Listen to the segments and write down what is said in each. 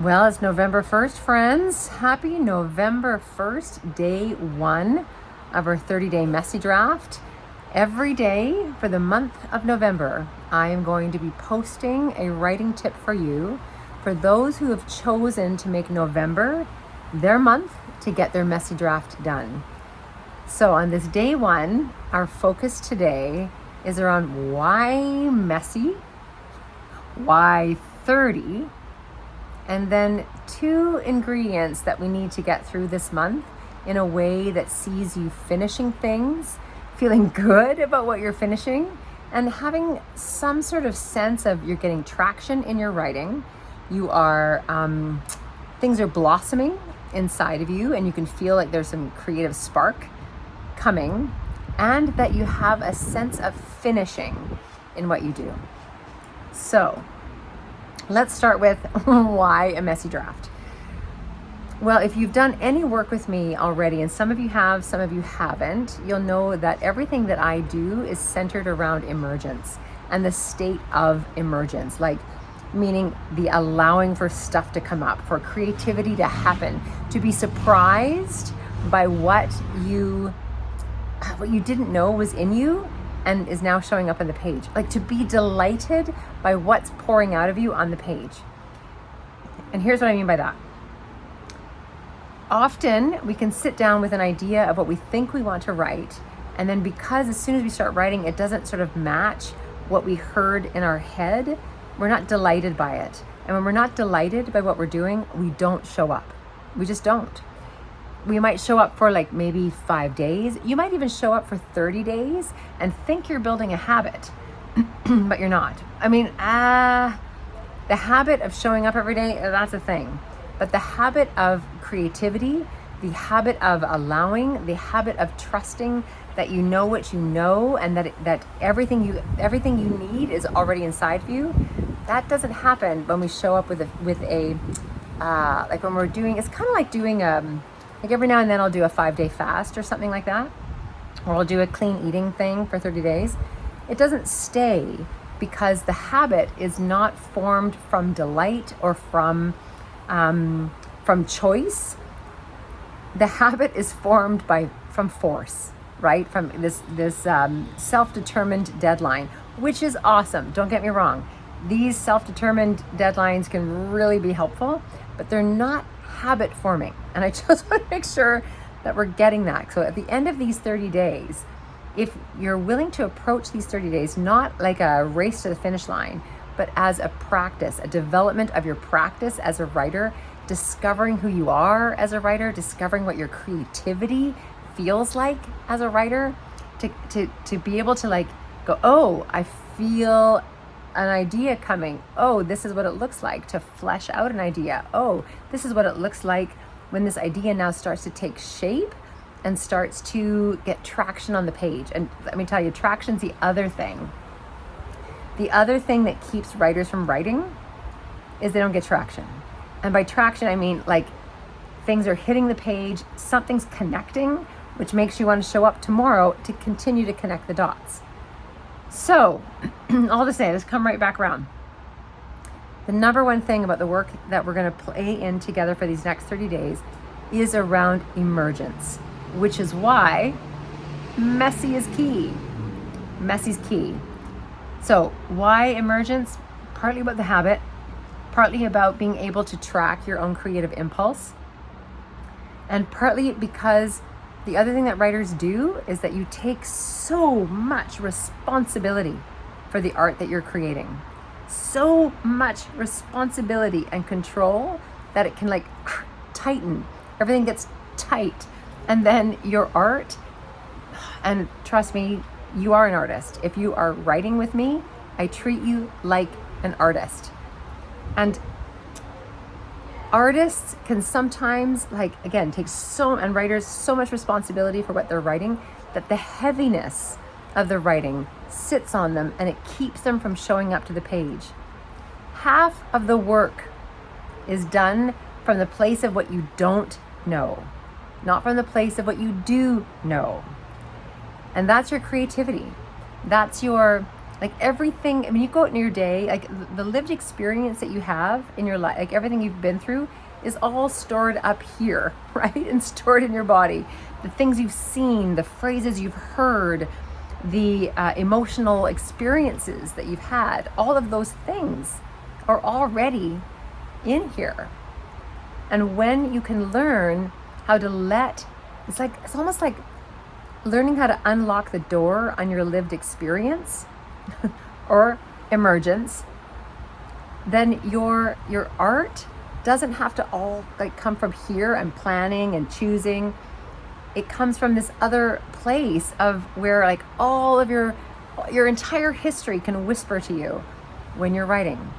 Well, it's November 1st, friends. Happy November 1st, day one of our 30-day Messie draft. Every day for the month of November, I am going to be posting a writing tip for you for those who have chosen to make November their month to get their Messie draft done. So on this day one, our focus today is around why Messie, why 30, and then 2 ingredients that we need to get through this month in a way that sees you finishing things, feeling good about what you're finishing, and having some sort of sense of you're getting traction in your writing. You are, things are blossoming inside of you, and you can feel like there's some creative spark coming, and that you have a sense of finishing in what you do. So, let's start with why a Messie draft. Well, if you've done any work with me already, and some of you have, some of you haven't, you'll know that everything that I do is centered around emergence and the state of emergence, like meaning the allowing for stuff to come up, for creativity to happen, to be surprised by what you didn't know was in you and is now showing up on the page. Like to be delighted by what's pouring out of you on the page. And here's what I mean by that. Often we can sit down with an idea of what we think we want to write, and then because as soon as we start writing, it doesn't sort of match what we heard in our head, we're not delighted by it. And when we're not delighted by what we're doing, we don't show up. We just don't. We might show up for like maybe 5 days. You might even show up for 30 days and think you're building a habit, but you're not. I mean, the habit of showing up every day, that's a thing. But the habit of creativity, the habit of allowing, the habit of trusting that you know what you know, and that everything you need is already inside of you, that doesn't happen when we show up with a like when we're doing, it's kind of like doing like every now and then I'll do a 5-day fast or something like that, or I'll do a clean eating thing for 30 days. It doesn't stay because the habit is not formed from delight or from choice. The habit is formed from force, right? From this self-determined deadline, which is awesome. Don't get me wrong. These self-determined deadlines can really be helpful, but they're not habit forming. And I just want to make sure that we're getting that. So at the end of these 30 days, if you're willing to approach these 30 days, not like a race to the finish line, but as a practice, a development of your practice as a writer, discovering who you are as a writer, discovering what your creativity feels like as a writer, to be able to like go, oh, I feel an idea coming. Oh, this is what it looks like to flesh out an idea. Oh, this is what it looks like when this idea now starts to take shape and starts to get traction on the page. And let me tell you, traction's the other thing. The other thing that keeps writers from writing is they don't get traction. And by traction, I mean like things are hitting the page, something's connecting, which makes you want to show up tomorrow to continue to connect the dots. So, all to say, let's come right back around. The number one thing about the work that we're going to play in together for these next 30 days is around emergence, which is why Messie is key. Messie's key. So, why emergence? Partly about the habit, partly about being able to track your own creative impulse, and partly because the other thing that writers do is that you take so much responsibility for the art that you're creating. So much responsibility and control that it can like tighten. Everything gets tight. And then your art, and trust me, you are an artist. If you are writing with me, I treat you like an artist. And artists can sometimes, like, again, and writers, so much responsibility for what they're writing that the heaviness of the writing sits on them and it keeps them from showing up to the page. Half of the work is done from the place of what you don't know, not from the place of what you do know. And that's your creativity. That's your Like everything, I mean, you go out in your day, like the lived experience that you have in your life, like everything you've been through is all stored up here, right? And stored in your body. The things you've seen, the phrases you've heard, the emotional experiences that you've had, all of those things are already in here. And when you can learn how to it's almost like learning how to unlock the door on your lived experience or emergence, then your art doesn't have to all like come from here and planning and choosing. It comes from this other place of where like all of your entire history can whisper to you when you're writing.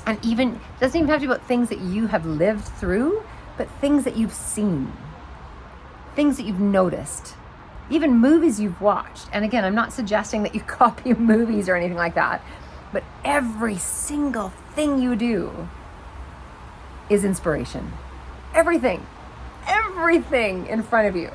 And even, it doesn't even have to be about things that you have lived through, but things that you've seen, things that you've noticed, even movies you've watched. And again, I'm not suggesting that you copy movies or anything like that, but every single thing you do is inspiration. Everything in front of you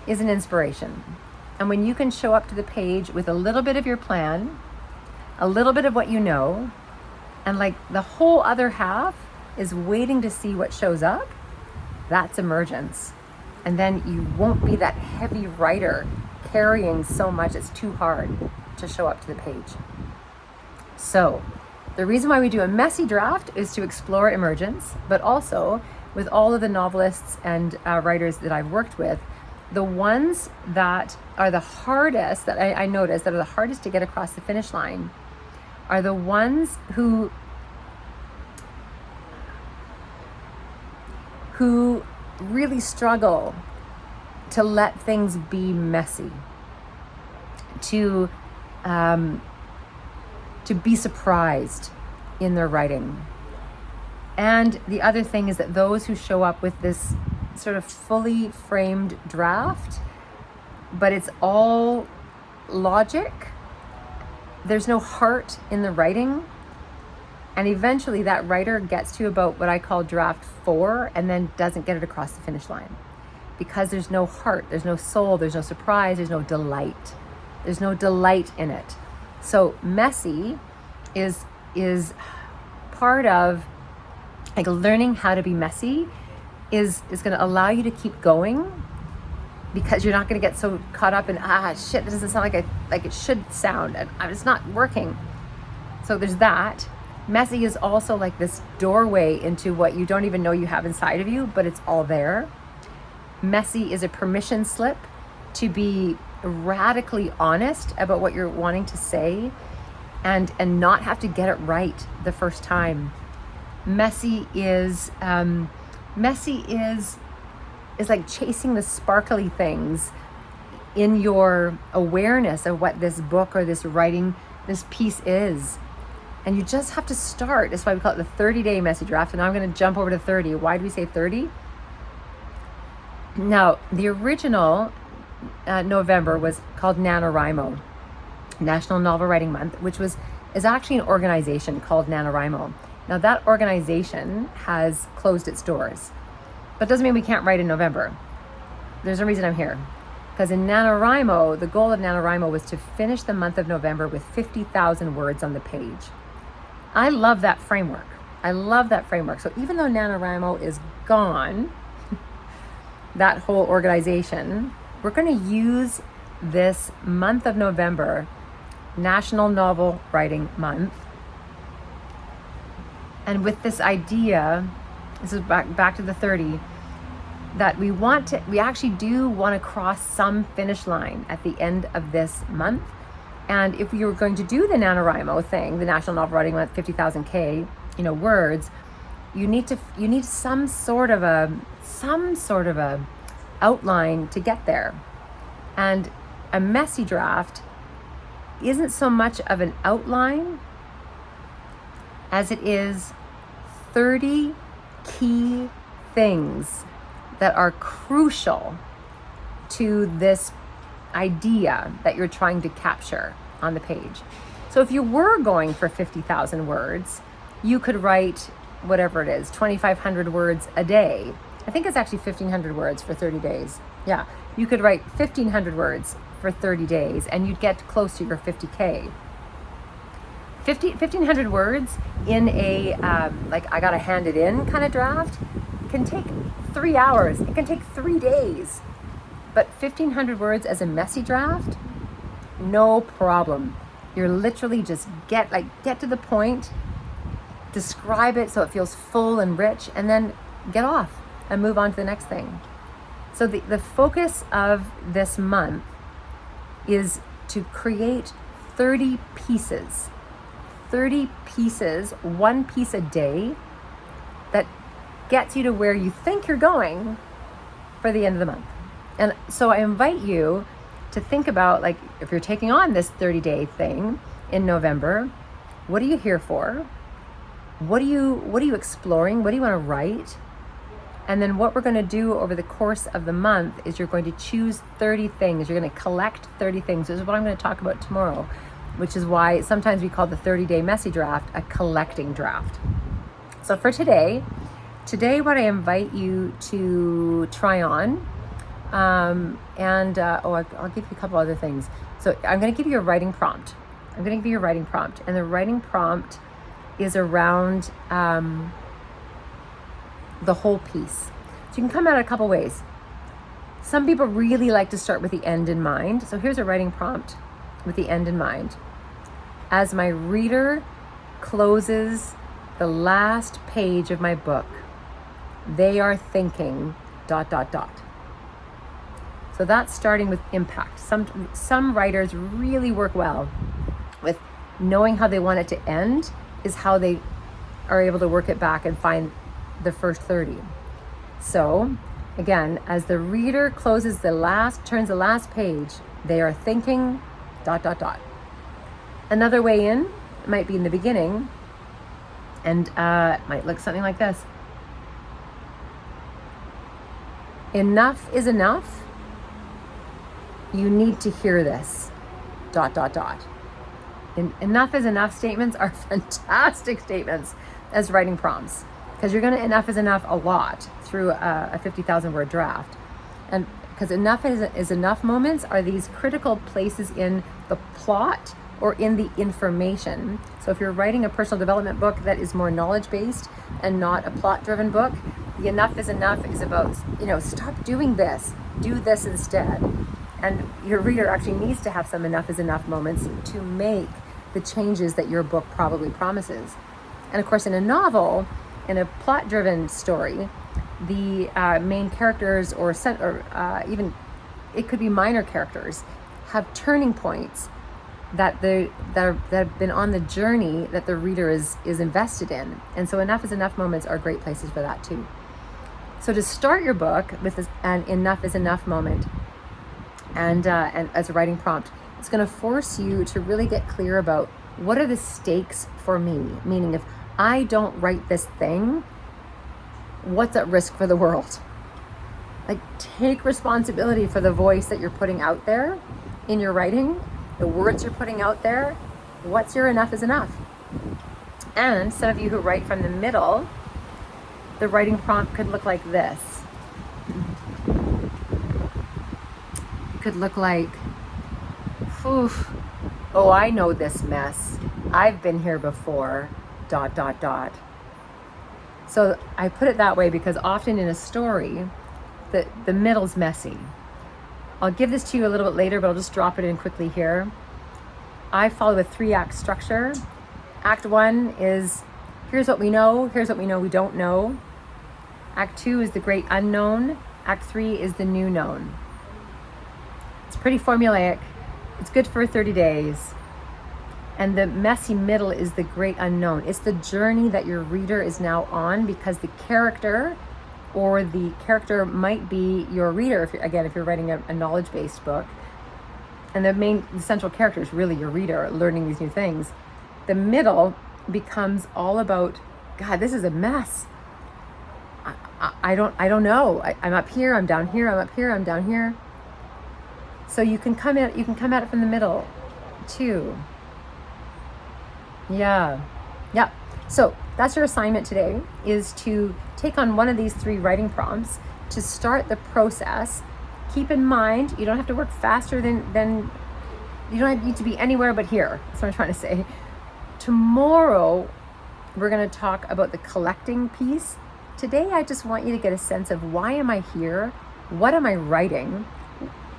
is an inspiration. And when you can show up to the page with a little bit of your plan, a little bit of what you know, and like the whole other half is waiting to see what shows up, that's emergence. And then you won't be that heavy writer carrying so much it's too hard to show up to the page. So the reason why we do a messy draft is to explore emergence, but also with all of the novelists and writers that I've worked with, the ones that are the hardest, that I noticed that are the hardest to get across the finish line, are the ones who really struggle to let things be messy, to be surprised in their writing. And the other thing is that those who show up with this sort of fully framed draft, but it's all logic, there's no heart in the writing, and eventually that writer gets to about what I call draft 4 and then doesn't get it across the finish line because there's no heart, there's no soul, there's no surprise, there's no delight. There's no delight in it. So messy is part of like learning how to be messy is going to allow you to keep going, because you're not going to get so caught up in shit, this doesn't sound like it should sound, and it's not working. So there's that. Messy is also like this doorway into what you don't even know you have inside of you, but it's all there. Messy is a permission slip to be radically honest about what you're wanting to say and not have to get it right the first time. Messy is like chasing the sparkly things in your awareness of what this book or this writing, this piece is. And you just have to start. That's why we call it the 30-day messy draft. And now I'm going to jump over to 30. Why do we say 30? Now, the original November was called NaNoWriMo, National Novel Writing Month, which is actually an organization called NaNoWriMo. Now, that organization has closed its doors, but it doesn't mean we can't write in November. There's a reason I'm here. Because in NaNoWriMo, the goal of NaNoWriMo was to finish the month of November with 50,000 words on the page. I love that framework. So even though NaNoWriMo is gone, that whole organization, we're going to use this month of November, National Novel Writing Month. And with this idea, this is back to the 30, that we actually do want to cross some finish line at the end of this month. And if we were going to do the NaNoWriMo thing, the National Novel Writing Month, 50,000 words, you need some sort of a outline to get there. And a messy draft isn't so much of an outline as it is 30 key things that are crucial to this idea that you're trying to capture on the page. So if you were going for 50,000 words, you could write whatever it is, 2,500 words a day. I think it's actually 1,500 words for 30 days. Yeah, you could write 1,500 words for 30 days and you'd get close to your 50K. 1,500 words in a, like I got to hand it in kind of draft can take 3 hours. It can take 3 days. But 1,500 words as a messy draft, no problem. You're literally just get to the point, describe it so it feels full and rich, and then get off and move on to the next thing. So the focus of this month is to create 30 pieces, 1 piece a day that gets you to where you think you're going for the end of the month. And so I invite you to think about, like, if you're taking on this 30-day thing in November, what are you here for? What are you exploring? What do you want to write? And then what we're going to do over the course of the month is you're going to choose 30 things. You're going to collect 30 things. This is what I'm going to talk about tomorrow, which is why sometimes we call the 30-day messy draft a collecting draft. So for today what I invite you to try on, I'll give you a couple other things. So I'm going to give you a writing prompt. And the writing prompt is around the whole piece. So you can come at it a couple ways. Some people really like to start with the end in mind. So here's a writing prompt with the end in mind. As my reader closes the last page of my book, they are thinking ... So that's starting with impact. Some writers really work well with knowing how they want it to end is how they are able to work it back and find the first 30. So again, as the reader turns the last page, they are thinking ... Another way in might be in the beginning, and it might look something like this. Enough is enough. You need to hear this ... Enough is enough statements are fantastic statements as writing prompts, because you're going to enough is enough a lot through a 50,000 word draft. And because enough is enough moments are these critical places in the plot or in the information. So if you're writing a personal development book that is more knowledge based and not a plot driven book, the enough is about, stop doing this, do this instead. And your reader actually needs to have some enough is enough moments to make the changes that your book probably promises. And of course, in a novel, in a plot-driven story, the main characters or even it could be minor characters have turning points that have been on the journey that the reader is invested in. And so enough is enough moments are great places for that too. So to start your book with an enough is enough moment, and as a writing prompt, it's going to force you to really get clear about what are the stakes for me. Meaning, if I don't write this thing, what's at risk for the world? Like, take responsibility for the voice that you're putting out there in your writing, the words you're putting out there. What's your enough is enough? And some of you who write from the middle, the writing prompt could look like this. Could look like, oof, oh, I know this mess. I've been here before, ... So I put it that way because often in a story, the middle's messy. I'll give this to you a little bit later, but I'll just drop it in quickly here. I follow a 3-act structure. Act 1 is, here's what we know we don't know. Act 2 is the great unknown. Act 3 is the new known. It's pretty formulaic. It's good for 30 days. And the messy middle is the great unknown. It's the journey that your reader is now on, because the character might be your reader. If you're writing a knowledge-based book, and the central character is really your reader learning these new things. The middle becomes all about, God, this is a mess. I don't know. I'm up here, I'm down here, I'm up here, I'm down here. So you can come at it from the middle too. Yeah. So that's your assignment today, is to take on one of these 3 writing prompts to start the process. Keep in mind, you don't have to work faster than you don't need to be anywhere but here. That's what I'm trying to say. tomorrow, we're going to talk about the collecting piece. Today, I just want you to get a sense of why am I here? What am I writing?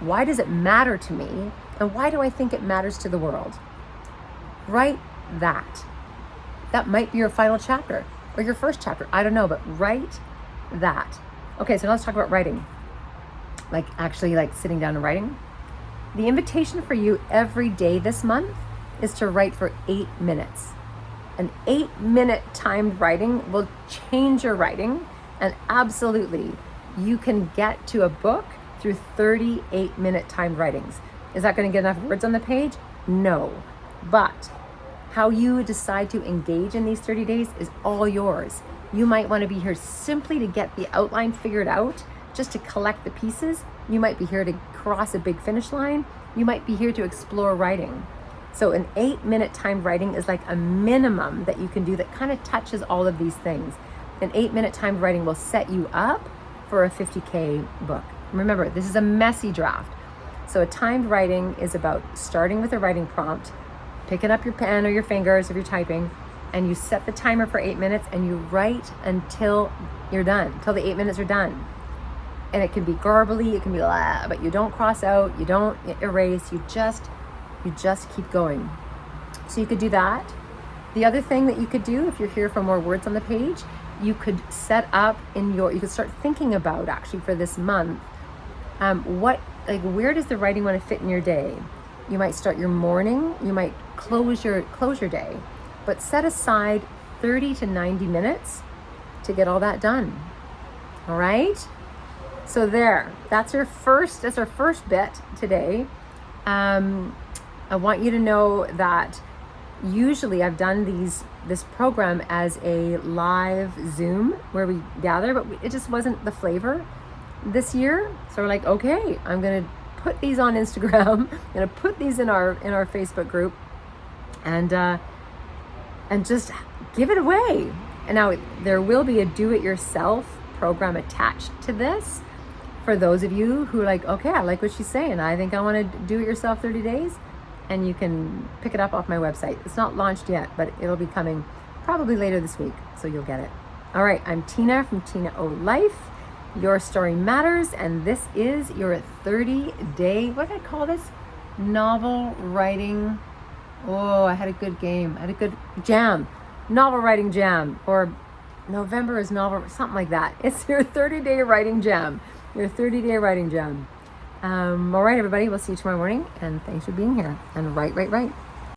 Why does it matter to me? And why do I think it matters to the world? Write that. That might be your final chapter or your first chapter. I don't know, but write that. Okay, so now let's talk about writing. Like actually like sitting down and writing. The invitation for you every day this month is to write for 8 minutes. An 8-minute timed writing will change your writing, and absolutely you can get to a book through 38-minute timed writings. Is that going to get enough words on the page? No. But how you decide to engage in these 30 days is all yours. You might want to be here simply to get the outline figured out, just to collect the pieces. You might be here to cross a big finish line. You might be here to explore writing. So an 8-minute timed writing is like a minimum that you can do that kind of touches all of these things. An 8-minute timed writing will set you up for a 50K book. Remember, this is a messy draft. So a timed writing is about starting with a writing prompt, picking up your pen or your fingers if you're typing, and you set the timer for 8 minutes and you write until you're done, until the 8 minutes are done. And it can be garbly, it can be blah, but you don't cross out, you don't erase, you just keep going. So you could do that. The other thing that you could do, if you're here for more words on the page, you could set up you could start thinking about actually for this month, where does the writing want to fit in your day? You might start your morning, you might close your day, but set aside 30 to 90 minutes to get all that done. All right? So that's our first bit today. I want you to know that usually I've done this program as a live Zoom where we gather, but it just wasn't the flavor this year. So we're like, okay, I'm going to put these on Instagram. I'm going to put these in our Facebook group and just give it away. And now there will be a do-it-yourself program attached to this for those of you who are like, okay, I like what she's saying. I think I want to do it yourself 30 days. And you can pick it up off my website. It's not launched yet, but it'll be coming probably later this week, so you'll get it. All right, I'm Tina from Tina O Life. Your story matters, and this is your 30-day, what did I call this? Novel writing. Oh, I had a good game. I had a good jam. Novel writing jam, or November is novel, something like that. It's your 30-day writing jam. Your 30-day writing jam. All right, everybody, we'll see you tomorrow morning, and thanks for being here. And write.